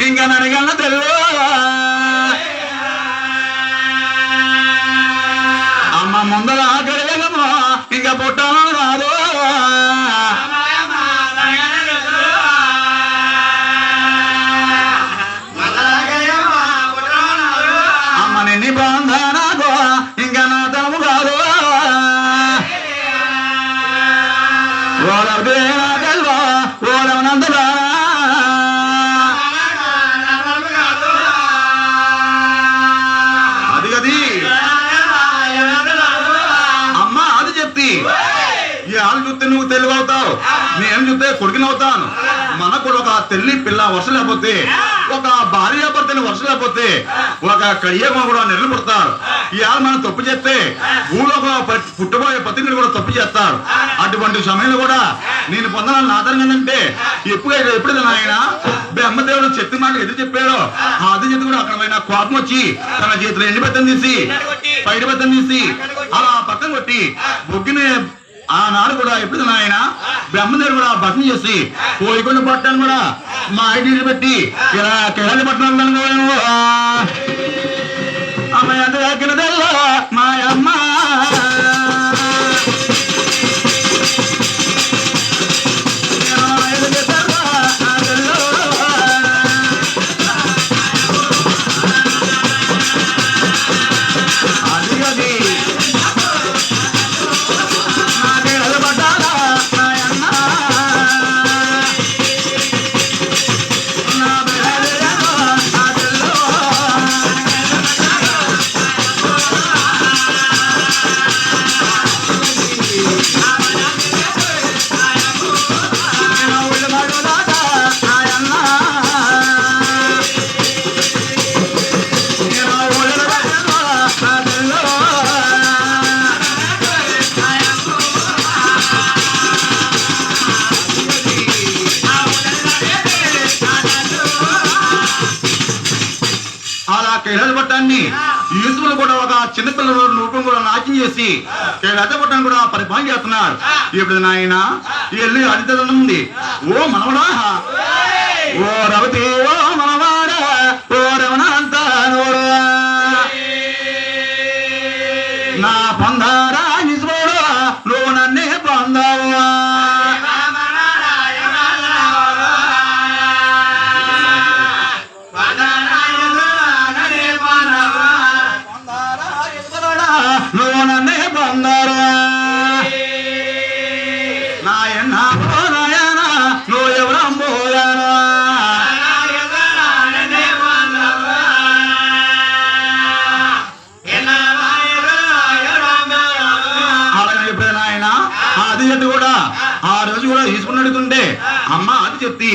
ఇంకా నడగల తెల్లు అమ్మ ముందర గడగలమో ఇంకా పుట్టాను రాదు అమ్మ నిన్ని బంధనాగో ఇంకా నా తము కాదు ఓడవదేనాగల్వా ఓడవనందులా అది గది అమ్మ అది చెప్తి ఈ ఆలు చూస్తే నువ్వు తెలుగు అవుతావు నేను చూస్తే కొడుకుని అవుతాను మనకు ఒక తెల్లి పిల్ల వర్ష లేకపోతే ఒక భార్య భర్తని వర్ష లేకపోతే ఒక కడియమ్మ కూడా నెల్లు పుడతారు ఇవాళ మనం తప్పు చేస్తే ఊళ్ళో పుట్టబోయే పత్రికలు కూడా తప్పు చేస్తారు అటువంటి సమయంలో కూడా నేను పొందాలని ఆధారం ఏంటంటే ఎప్పుడైతే ఆయన బ్రహ్మదేవుడు చెత్తి మాటలు ఎదురు చెప్పాడో ఆ అది చేతి కూడా అక్కడ కోపం వచ్చి తన చేతిలో ఎండి బెత్తం తీసి పైడి బెత్తం తీసి అలా పక్కన కొట్టి బొగ్గిని ఆనాడు కూడా ఎప్పుడు ఆయన బ్రహ్మదేవుడు కూడా భస్మం చేసి కోయికొండ పట్టాను కూడా మా ఐటీ పెట్టి ఇలా కిరాణి పట్టణం అమ్మాయి అంత మా అమ్మ పట్టాన్ని యూసులు కూడా ఒక చిన్నపిల్లల రూపం కూడా నాట్యం చేసి కైలాస పట్టాన్ని కూడా పరిపాలన చేస్తున్నారు ఇప్పుడు నాయన వెళ్ళి అదితనం ఉంది ఓ మనవడా ఓ రవతి ఓ మనవాడా ఓ రమణ అంతా నా పొందారా నిజమోడు నువ్వు నన్నే పొందావా నువ్వు నన్నే పొందారు నాయన నాయన నువ్వు ఎవరమ్మోయాను అలాగే నాయన అది చెట్టు కూడా ఆ రోజు కూడా తీసుకుని అడుగుతుంటే అమ్మ అది చెప్తి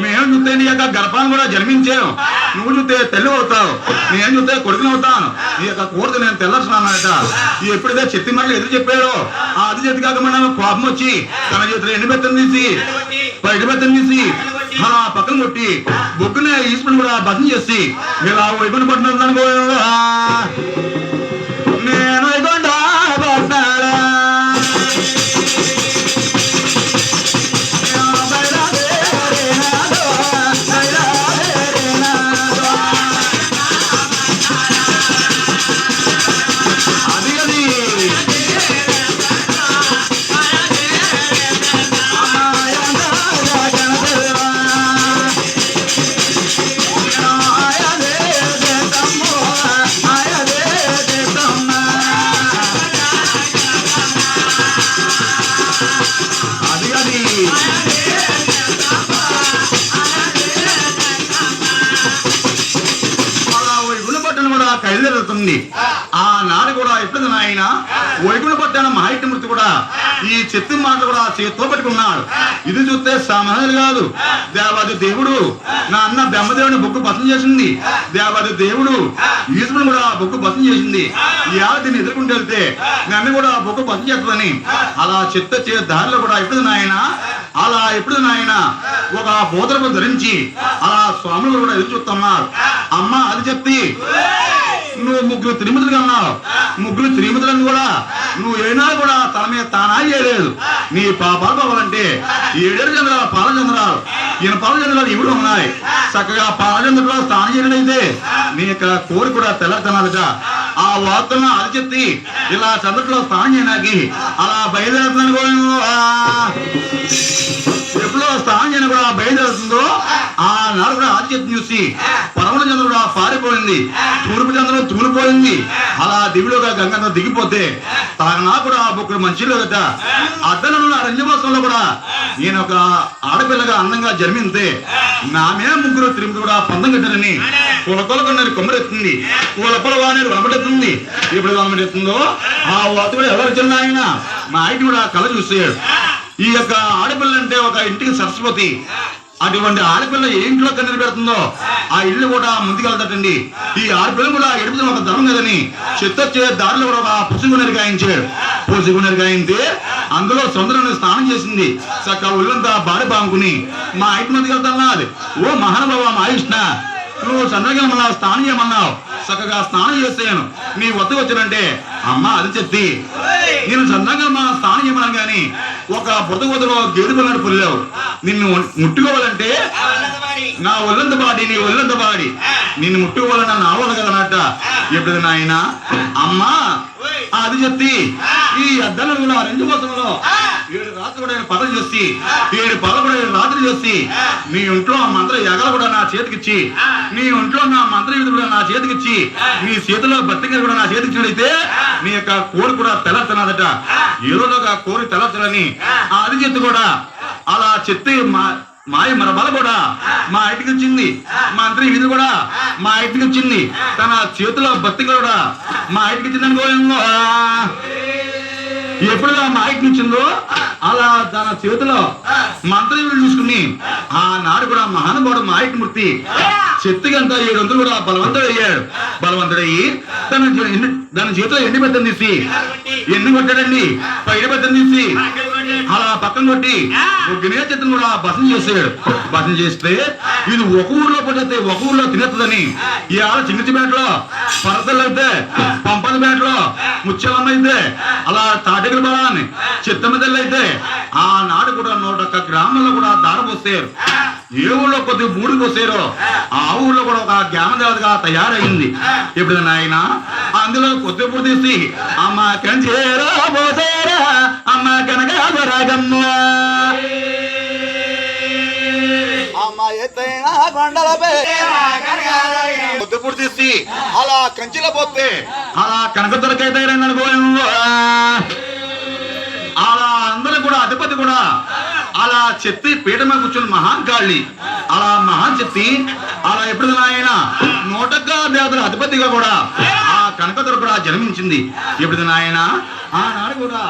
మేము చూస్తే నీ యొక్క గర్భాన్ని కూడా జన్మించాను నువ్వు చూస్తే తెల్లి అవుతావు నేను చూస్తే కొడుకుని అవుతాను నీ యొక్క కోరిక నేను తెల్లర్చున్నానట ఎప్పుడైతే చెత్తి మరలు ఎదురు చెప్పాడో ఆ అది చేతి కాకుండా కోపం వచ్చి తన చేతిలో ఎండి బెత్తం తీసి బయట బెత్తం తీసి అలా పక్కన కొట్టి బొక్కునే ఈశ్వరుని కూడా భజన చేసి ఇలా వైపుని పట్టిన అనుకో నేను వైకుంఠ పట్టాలా కైలుతుంది ఆనాడు కూడా ఎప్పుడు ఆయన వైకుంఠ పట్టాన మహాయిమూర్తి కూడా ఈ చెత్తి మాట కూడా చేతితో పెట్టుకున్నాడు ఇది చూస్తే సామాన్యులు కాదు దేవాది దేవుడు నా అన్న బ్రహ్మదేవుని బొక్కు భస్మం చేసింది దేవాది దేవుడు ఈశ్వరుని కూడా బొక్కు భస్మం చేసింది ఈ దీన్ని ఎదుర్కొంటూ వెళ్తే నన్ను కూడా బొక్కు భస్మం చేస్తుందని అలా చెత్త దారిలో కూడా ఎప్పుడు నాయన అలా ఎప్పుడు నాయన ఒక బోధనకు ధరించి అలా స్వాములు కూడా ఎదురు చూస్తున్నారు అమ్మ అది చెప్తి నువ్వు ముగ్గురు తిరుమతులుగా ఉన్నావు ముగ్గురు తిరుమతులను కూడా నువ్వు ఏనాడు కూడా తన మీద తానా చేయలేదు నీ పాపాలు పోవాలంటే 7 చంద్రాలు పాల చంద్రాలు ఈయన పాలచంద్రులు ఇవి ఉన్నాయి. చక్కగా పాలచంద్రులో స్నానం చేయడైతే నీ యొక్క కోరి కూడా తెల్లతనాలట. ఆ వార్తలను అరిచెత్తి ఇలా చంద్రులో స్నానం చేయడానికి అలా బయలుదేరుతున్నాను. ఎప్పుడో స్నానం చేయని కూడా బయలుదేరుతుందో ఆ నాడు కూడా ఆదిత్యం చూసి పరమల చంద్రుడు పారిపోయింది, తూర్పు చంద్రుడు తూలిపోయింది. అలా దివిలోగా గంగ దిగిపోతే తాగనా కూడా బొక్కుడు మంచిలో గట అద్దనంలో రంజమాసంలో కూడా నేను ఒక ఆడపిల్లగా అందంగా జన్మింతే నామే ముగ్గురు తిరిగి కూడా పందం కట్టారని కొలకొలకొండని కొమ్మరెత్తుంది, కొలపల వాణి వనపడెత్తుంది. ఎప్పుడు వనపడెత్తుందో ఆ వాత కూడా ఎవరు వచ్చిన ఆయన మా ఇంటి కూడా కళ చూసాడు. ఈ యొక్క ఆడపిల్ల అంటే ఒక ఇంటికి సరస్వతి. అటువంటి ఆడపిల్ల ఏ ఇంట్లో కన్నీరు పెడుతుందో ఆ ఇల్లు కూడా ముందుకెళ్తాడండి. ఈ ఆడపిల్ల కూడా ఎడుపుతున్న ఒక ధనం కదని చెత్తొచ్చే దారిలో కూడా ఒక పుసుగునరి గాయించాడు. పుసుగునరి గాయింతే అందులో సముద్రాన్ని స్నానం చేసింది. చక్క ఒళ్ళంతా బాడి బాగుకుని మా ఇంటి ముందుకు వెళ్తాన్నది. ఓ మహానుభావ మాయిష్ణ, నువ్వు చంద్రగమన్నావు, స్నానం చేయమన్నావు, చక్కగా స్నానం చేస్తాను నీ వద్దకు వచ్చానంటే అమ్మ అది చెప్తి నేను చంద్రగమ స్నానం చేయమన్నాను కానీ ఒక బురద వద్దలో గేదె పిల్లడు పుల్లావు. నిన్ను ముట్టుకోవాలంటే నా ఒళ్ళంత బాడి నీ ఒళ్ళంత బాడి నిన్ను ముట్టుకోవాలన్నా నా వాళ్ళు కదనట. ఎప్పుడు నాయన అమ్మా అది చెప్తి ఈ అద్దలు కూడా 2 మాసంలో 7 రాత్రులు కూడా పదవి చేసి 7 పదవి రాత్రి చేసి నీ ఇంట్లో ఆ మంత్ర యగలు కూడా నా చేతికిచ్చి నీ ఒంట్లో నా మంత్ర విధులు కూడా నా చేతికిచ్చి నీ చేతిలో బతికి కూడా నా చేతికిచ్చినట్టయితే నీ యొక్క కోరి కూడా తెల్లతనదట. ఏ రోజు ఒక కోరి తెల్లతలని ఆ అది చెత్తి కూడా అలా చెత్తి మాయ మన బల కూడా మా ఇంటికి వచ్చింది, మంత్రి విధి కూడా మా ఇంటికి వచ్చింది, తన చేతిలో బతికి కూడా మా ఇంటికి వచ్చిందని ఎప్పుడుగా మా ఇంటికి వచ్చిందో అలా తన చేతిలో మంత్రి విధులు చూసుకుని ఆ నాడు కూడా మహానుభావుడు మా ఇంటి మూర్తి చెత్తికంతా 700 కూడా బలవంతుడయ్యాడు. బలవంతుడయ్యి దాని చేతిలో ఎండి బెత్తం తీసి ఎన్ని కొట్టాడండి, పైన బెత్తం తీసి అలా పక్కన కొట్టి గిన్నె చెత్తను కూడా భసం చేసాడు. భసం చేస్తే ఇది ఒక ఊర్లో పడితే ఒక ఊర్లో తినేస్తుందని ఇవాళ చిన్నచిపేటలో పరసలు అయితే పంపనపేటలో ముత్యాలమ్మ అయితే అలా తాటికల బలాన్ని చిత్తమ్మదల్లి అయితే ఆ నాడు కూడా 101 గ్రామాల్లో కూడా దారం పోసారు. ఏ ఊళ్ళో కొద్ది మూడుకు వస్తారో ఆ ఊళ్ళో కూడా ఒక గ్రామదేవతగా తయారైంది. ఇప్పుడు నాయన అందులో కొద్ది పూడి తీసి అమ్మ కంచేరా పోసేరా అమ్మ కనకాగమ్మ కొద్ది పూడి తీసి అలా కంచిలో పోతే అలా కనక దొరకైతే అలా అందరూ కూడా అధిపతి కూడా అలా చెత్తి పీఠ మీద కూర్చొని మహాకాళి అలా మహాశక్తి అలా ఎప్పుడు ఆయన 101 దేవతల అధిపతిగా కూడా ఆ కనకదుర కూడా జన్మించింది. ఎప్పుడు ఆయన ఆనాడు కూడా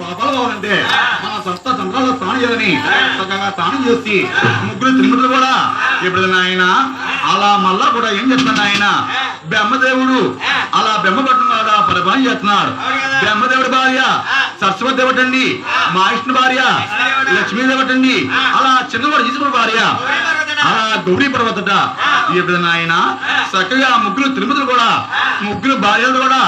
పాపాలు కావాలంటే మన సంస్థ చంద్రాల్లో స్నానం చేయాలని చక్కగా స్నానం చేసి ముగ్గురు తిరుమతులు కూడా ఎప్పుడు ఆయన అలా మళ్ళా కూడా ఏం చెప్తున్నాడు ఆయన బ్రహ్మదేవుడు అలా బ్రహ్మపట్నం కూడా పరిపాలన చేస్తున్నాడు. బ్రహ్మదేవుడి భార్య సరస్వతి దేవటండి, మా విష్ణు భార్య లక్ష్మీదేవటండి, అలా చిన్నవాడు ఈశ్వరుడు భార్య అలా గౌరీ పర్వతట. ఎప్పుడు ఆయన చక్కగా ముగ్గురు తిరుమతులు కూడా ముగ్గురు భార్యలు కూడా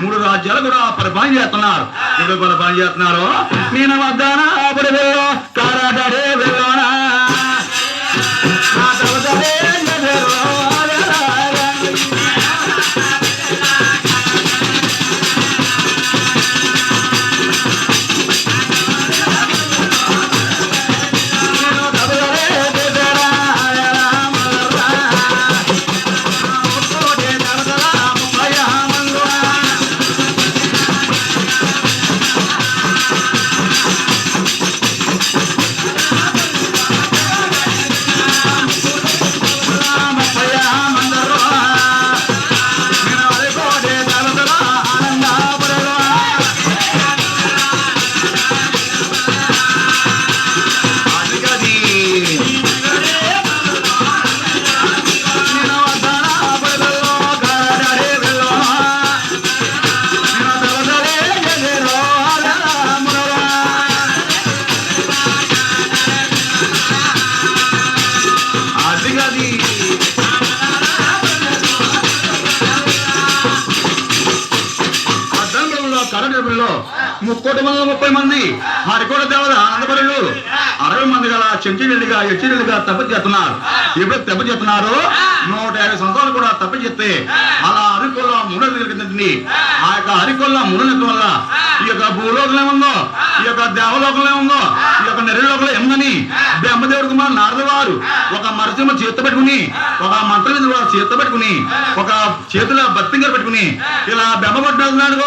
3 రాజ్యాలు కూడా పరిపాలన చేస్తున్నారు. ఎప్పుడు పరిపాలన చేస్తున్నారు నేను వద్దానా అప్పుడు వెళ్ళో కారాడే వెళ్ళోనా 30 మంది హరికోట దేవత ఆనందపరులు 60 మంది గల చెంచినీళ్ళుగా ఎచ్చినీళ్ళుగా తప్ప చేస్తున్నారు. ఎప్పుడు తప్ప చేస్తున్నారు 150 సంవత్సరాలు కూడా తప్ప చేస్తే అలా అరికొల్ల మూడని ఆ యొక్క అరికొల్ల మూడనెత్తం వల్ల ఈ యొక్క భూలోకంలో ఏముందో ఈ యొక్క దేవలోకంలో ఏముందో ఈ యొక్క నెరలోకంలో ఏముందని బ్రహ్మదేవుడు కుమార్ నారద వారు ఒక మరసింహ చేత పెట్టుకుని ఒక మంత్రం చేత పెట్టుకుని ఒక చేతిలో బత్తింగర పెట్టుకుని ఇలా బెమ్మ పట్టుకున్నాడు.